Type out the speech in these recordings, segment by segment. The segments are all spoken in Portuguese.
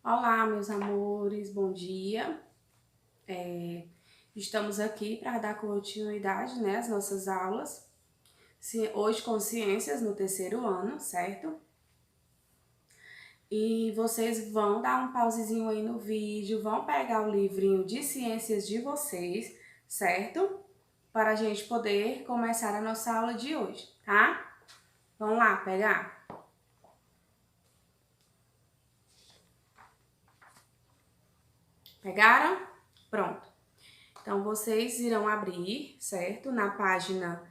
Olá, meus amores, bom dia. Estamos aqui para dar continuidade, né, às nossas aulas. Hoje com ciências no terceiro ano, certo? E vocês vão dar um pausezinho aí no vídeo, vão pegar o livrinho de ciências de vocês, certo? Para a gente poder começar a nossa aula de hoje, tá? Vamos lá pegar? Pegaram? Pronto. Então, vocês irão abrir, certo? Na página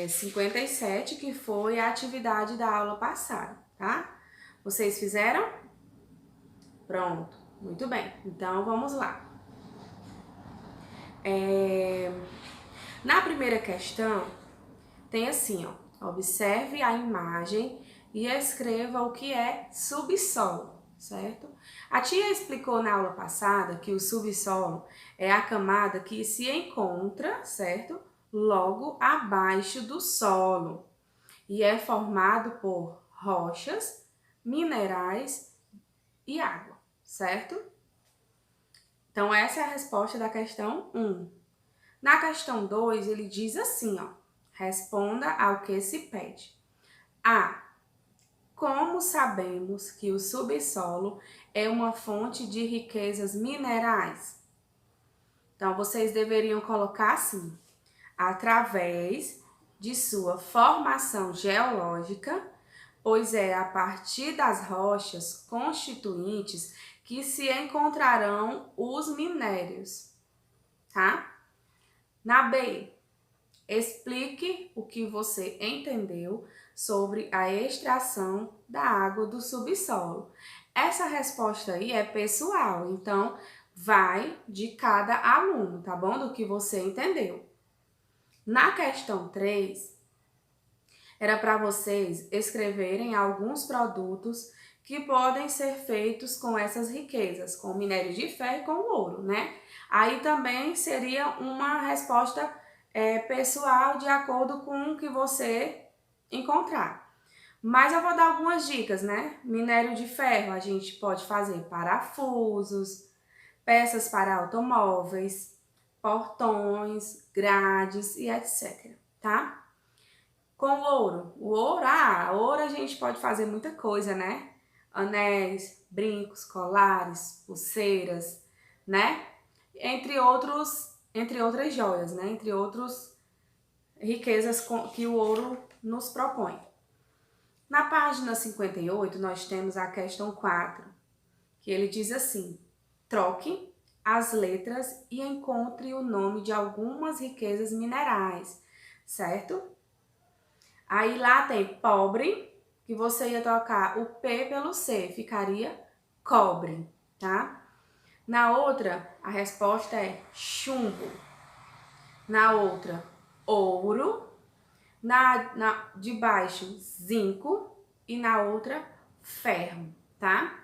57, que foi a atividade da aula passada, tá? Vocês fizeram? Pronto, muito bem. Então, vamos lá. Na primeira questão, tem assim, ó. Observe a imagem e escreva o que é subsolo, certo? A tia explicou na aula passada que o subsolo é a camada que se encontra, certo? Logo abaixo do solo e é formado por rochas, minerais e água, certo? Então, essa é a resposta da questão 1. Na questão 2, ele diz assim, ó. Responda ao que se pede. A. Como sabemos que o subsolo é uma fonte de riquezas minerais? Então, vocês deveriam colocar assim: através de sua formação geológica, pois é a partir das rochas constituintes que se encontrarão os minérios, tá? Na B, explique o que você entendeu sobre a extração da água do subsolo. Essa resposta aí é pessoal, então vai de cada aluno, tá bom? Do que você entendeu. Na questão 3, era para vocês escreverem alguns produtos que podem ser feitos com essas riquezas, com minério de ferro e com ouro, né? Aí também seria uma resposta pessoal de acordo com o que você encontrar. Mas eu vou dar algumas dicas, né? Minério de ferro a gente pode fazer parafusos, peças para automóveis, portões, grades e etc, tá? Com ouro. Ouro a gente pode fazer muita coisa, né? Anéis, brincos, colares, pulseiras, né? Entre outras joias, né? Entre outras riquezas que o ouro nos propõe. Na página 58, nós temos a questão 4, que ele diz assim: troque as letras e encontre o nome de algumas riquezas minerais, certo? Aí lá tem pobre, que você ia trocar o P pelo C, ficaria cobre, tá? Na outra, a resposta é chumbo. Na outra, ouro. De baixo, zinco. E na outra, ferro, tá?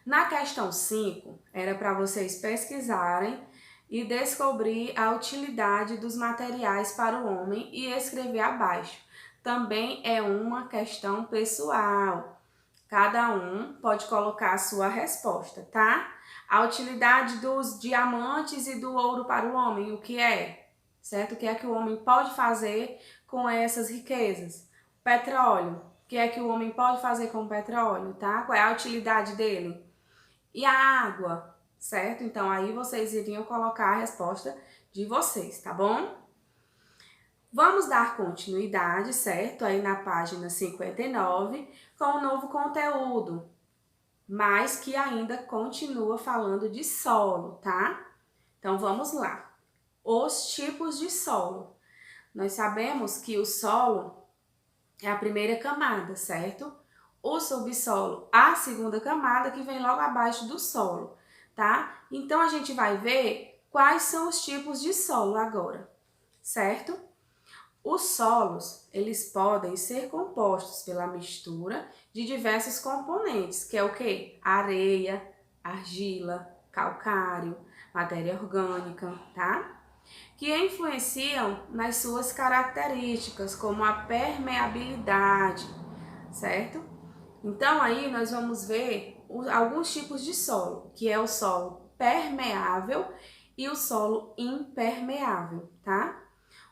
Na questão 5, era para vocês pesquisarem e descobrir a utilidade dos materiais para o homem e escrever abaixo. Também é uma questão pessoal. Cada um pode colocar a sua resposta, tá? A utilidade dos diamantes e do ouro para o homem, o que é? Certo? O que é que o homem pode fazer com essas riquezas? Petróleo. O que é que o homem pode fazer com o petróleo, tá? Qual é a utilidade dele? E a água, certo? Então, aí vocês iriam colocar a resposta de vocês, tá bom? Vamos dar continuidade, certo? Aí na página 59, com um novo conteúdo, mas que ainda continua falando de solo, tá? Então, vamos lá. Os tipos de solo. Nós sabemos que o solo é a primeira camada, certo? O subsolo, a segunda camada, que vem logo abaixo do solo, tá? Então, a gente vai ver quais são os tipos de solo agora, certo? Os solos, eles podem ser compostos pela mistura de diversos componentes, que é o quê? Areia, argila, calcário, matéria orgânica, tá? Que influenciam nas suas características, como a permeabilidade, certo? Então, aí nós vamos ver alguns tipos de solo, que é o solo permeável e o solo impermeável, tá?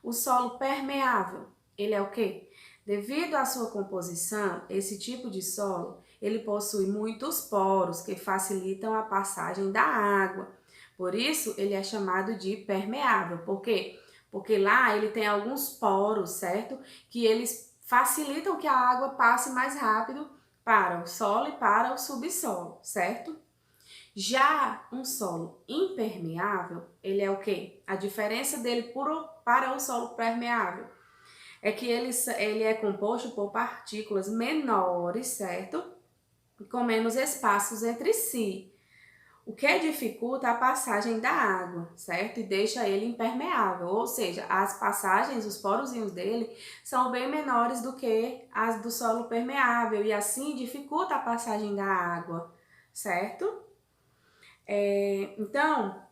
O solo permeável, ele é o quê? Devido à sua composição, esse tipo de solo, ele possui muitos poros que facilitam a passagem da água. Por isso, ele é chamado de permeável. Por quê? Porque lá ele tem alguns poros, certo? Que eles facilitam que a água passe mais rápido para o solo e para o subsolo, certo? Já um solo impermeável, ele é o quê? A diferença dele para o solo permeável é que ele é composto por partículas menores, certo? Com menos espaços entre si, o que dificulta a passagem da água, certo? E deixa ele impermeável, ou seja, as passagens, os porozinhos dele são bem menores do que as do solo permeável e assim dificulta a passagem da água, certo? Então,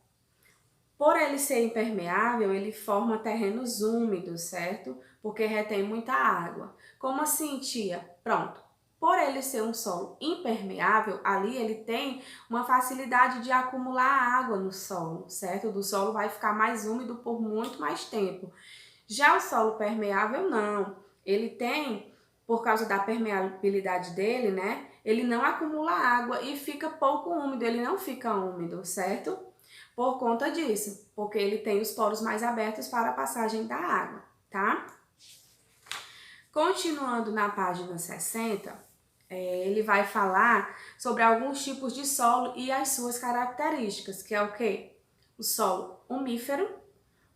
por ele ser impermeável, ele forma terrenos úmidos, certo? Porque retém muita água. Como assim, tia? Pronto. Por ele ser um solo impermeável, ali ele tem uma facilidade de acumular água no solo, certo? Do solo vai ficar mais úmido por muito mais tempo. Já o solo permeável, não. Ele tem, por causa da permeabilidade dele, né? Ele não acumula água e fica pouco úmido, ele não fica úmido, certo? Por conta disso, porque ele tem os poros mais abertos para a passagem da água, tá? Continuando na página 60, ele vai falar sobre alguns tipos de solo e as suas características, que é o quê? O solo umífero,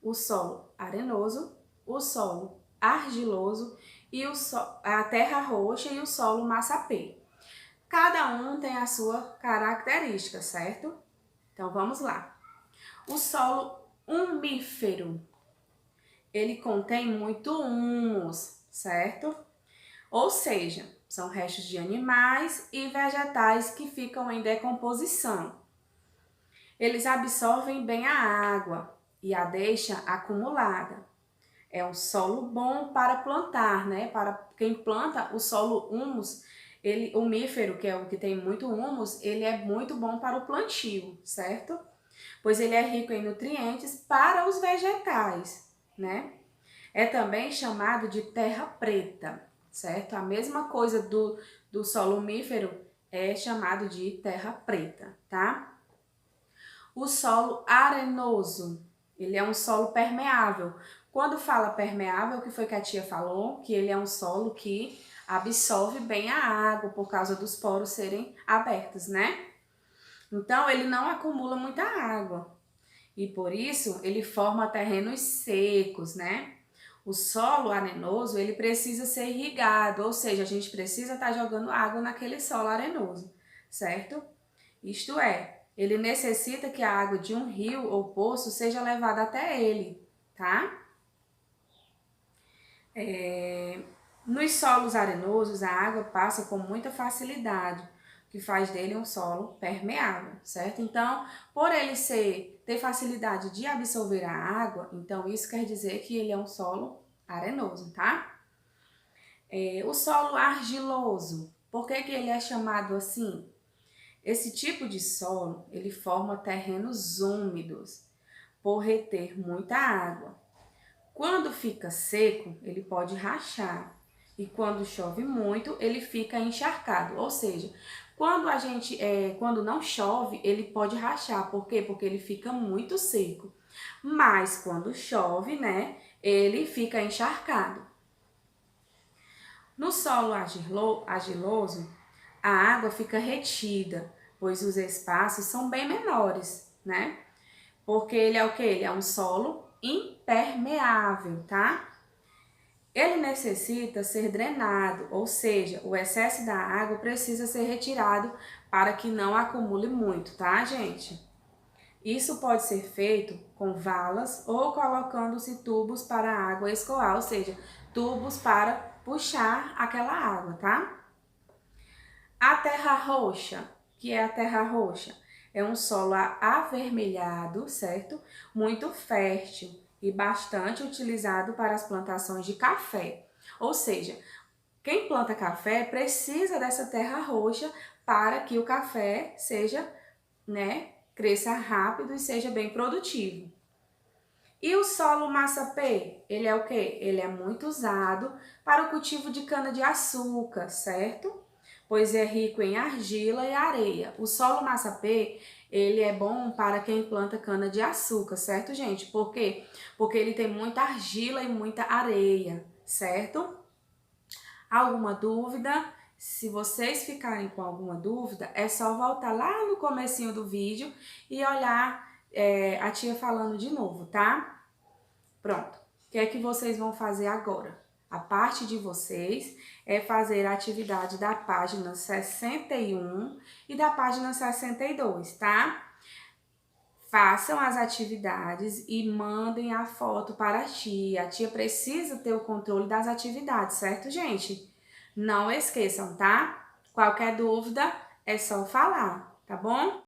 o solo arenoso, o solo argiloso e a terra roxa e o solo massapê. Cada um tem a sua característica, certo? Então vamos lá. O solo umífero, ele contém muito humus, certo? Ou seja, são restos de animais e vegetais que ficam em decomposição. Eles absorvem bem a água e a deixam acumulada. É um solo bom para plantar, né? Para quem planta o solo humus, umífero, que é o que tem muito humus, ele é muito bom para o plantio, certo? Pois ele é rico em nutrientes para os vegetais, né? É também chamado de terra preta, certo? A mesma coisa do solo umífero é chamado de terra preta, tá? O solo arenoso, ele é um solo permeável. Quando fala permeável, o que foi que a tia falou? Que ele é um solo que absorve bem a água por causa dos poros serem abertos, né? Então, ele não acumula muita água e por isso ele forma terrenos secos, né? O solo arenoso, ele precisa ser irrigado, ou seja, a gente precisa estar jogando água naquele solo arenoso, certo? Isto é, ele necessita que a água de um rio ou poço seja levada até ele, tá? Nos solos arenosos, a água passa com muita facilidade, o que faz dele um solo permeável, certo? Então, por ele ter facilidade de absorver a água, então isso quer dizer que ele é um solo arenoso, tá? O solo argiloso, por que ele é chamado assim? Esse tipo de solo, ele forma terrenos úmidos, por reter muita água. Quando fica seco, ele pode rachar. E quando chove muito, ele fica encharcado. Ou seja, quando não chove, ele pode rachar. Por quê? Porque ele fica muito seco. Mas quando chove, né, ele fica encharcado. No solo argiloso, a água fica retida, pois os espaços são bem menores, né? Porque ele é o quê? Ele é um solo impermeável, tá? Ele necessita ser drenado, ou seja, o excesso da água precisa ser retirado para que não acumule muito, tá, gente? Isso pode ser feito com valas ou colocando-se tubos para a água escoar, ou seja, tubos para puxar aquela água, tá? A terra roxa, que é a terra roxa? É um solo avermelhado, certo? Muito fértil e bastante utilizado para as plantações de café. Ou seja, Quem planta café precisa dessa terra roxa para que o café seja, né, cresça rápido e seja bem produtivo. E o solo massapê, ele é o quê? Ele é muito usado para o cultivo de cana-de-açúcar, certo? Pois é rico em argila e areia. O solo massapê, ele é bom para quem planta cana-de-açúcar, certo, gente? Por quê? Porque ele tem muita argila e muita areia, certo? Alguma dúvida? Se vocês ficarem com alguma dúvida, é só voltar lá no comecinho do vídeo e olhar a tia falando de novo, tá? Pronto. O que é que vocês vão fazer agora? A parte de vocês é fazer a atividade da página 61 e da página 62, tá? Façam as atividades e mandem a foto para a tia. A tia precisa ter o controle das atividades, certo, gente? Não esqueçam, tá? Qualquer dúvida é só falar, tá bom?